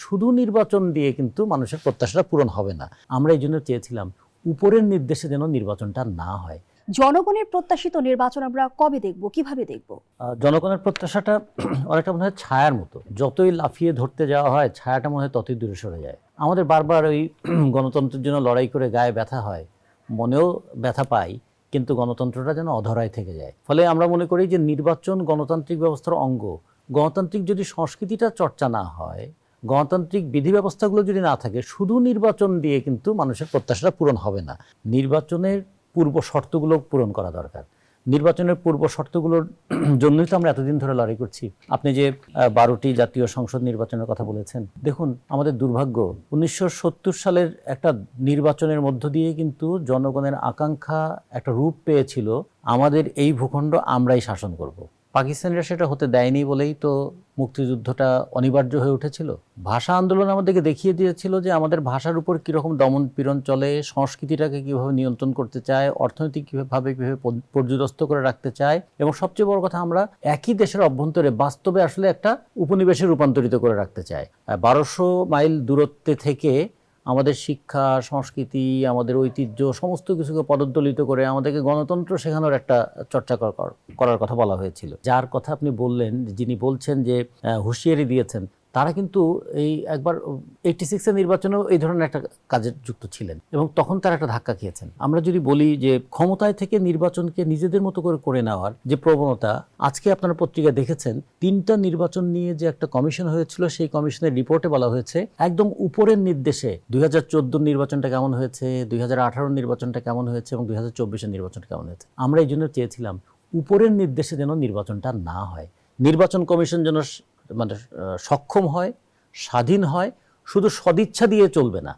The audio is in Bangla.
শুধু নির্বাচন দিয়ে কিন্তু মানুষের প্রত্যাশাটা পূরণ হবে না। আমরা এই জন্য চেয়েছিলাম উপরের নির্দেশে যেন নির্বাচনটা না হয়। জনগণের প্রত্যাশিত নির্বাচন আমরা কবে দেখব, কিভাবে দেখব? জনগণের প্রত্যাশাটা অনেকটা মনে হয় ছায়ার মতো, যতই লাফিয়ে ধরতে যাওয়া হয় ছায়াটা মনে হয় ততই দূরে সরে যায়। আমাদের বারবার ওই গণতন্ত্রের জন্য লড়াই করে গায়ে ব্যথা হয়, মনেও ব্যথা পাই, কিন্তু গণতন্ত্রটা যেন অধরায় থেকে যায়। ফলে আমরা মনে করি যে নির্বাচন গণতান্ত্রিক ব্যবস্থার অঙ্গ। গণতান্ত্রিক যদি সংস্কৃতিটা চর্চা না হয়, গণতান্ত্রিক বিধি ব্যবস্থাগুলো যদি না থাকে, শুধু নির্বাচন দিয়ে কিন্তু মানুষের প্রত্যাশাটা পূরণ হবে না। নির্বাচনের পূর্ব শর্তগুলো পূরণ করা দরকার। নির্বাচনের পূর্ব শর্তগুলোর জন্যই তো আমরা এতদিন ধরে লড়াই করছি। আপনি যে 12টি জাতীয় সংসদ নির্বাচনের কথা বলেছেন, দেখুন আমাদের দুর্ভাগ্য 1970 সালের একটা নির্বাচনের মধ্য দিয়ে কিন্তু জনগণের আকাঙ্ক্ষা একটা রূপ পেয়েছিল, আমাদের এই ভূখণ্ড আমরাই শাসন করব। পাকিস্তানিরা সেটা হতে দেয়নি বলেই তো মুক্তিযুদ্ধটা অনিবার্য হয়ে উঠেছিল। ভাষা আন্দোলন আমাদেরকে দেখিয়ে দিয়েছিল যে আমাদের ভাষার উপর কীরকম দমন পীড়ন চলে, সংস্কৃতিটাকে কীভাবে নিয়ন্ত্রণ করতে চায়, অর্থনৈতিক কীভাবে পর্যুদস্ত করে রাখতে চায়, এবং সবচেয়ে বড় কথা আমরা একই দেশের অভ্যন্তরে বাস্তবে আসলে একটা উপনিবেশে রূপান্তরিত করে রাখতে চাই। 1200 মাইল দূরত্বে থেকে আমাদের শিক্ষা, সংস্কৃতি, আমাদের ঐতিহ্য সমস্ত কিছুকে পদদলিত করে আমাদেরকে গণতন্ত্র শেখানোর একটা চর্চা করার কথা বলা হয়েছিল। যার কথা আপনি বললেন, যিনি বলছেন যে হুঁশিয়ারি দিয়েছেন, তারা কিন্তু এই একবার 86-এর নির্বাচনেও এই ধরনের একটা কাজে যুক্ত ছিলেন এবং তখন তারা একটা ধাক্কা খেয়েছেন। আমরা যদি বলি যে ক্ষমতায় থেকে নির্বাচনকে নিজেদের মতো করে নেওয়ার যে প্রবণতা, আজকে আপনারা পত্রিকায় দেখেছেন 3টা নির্বাচন নিয়ে যে একটা কমিশন হয়েছিল, সেই কমিশনের রিপোর্টে বলা হয়েছে একদম উপরের নির্দেশে 2014 নির্বাচনটা কেমন হয়েছে, 2018 নির্বাচনটা কেমন হয়েছে এবং 2024-এর নির্বাচনটা কেমন হয়েছে। আমরা এই জন্য চেয়েছিলাম উপরের নির্দেশে যেন নির্বাচনটা না হয়, নির্বাচন কমিশন যেন মানে সক্ষম হয়, স্বাধীন হয়, শুধু সদিচ্ছা দিয়ে চলবে না।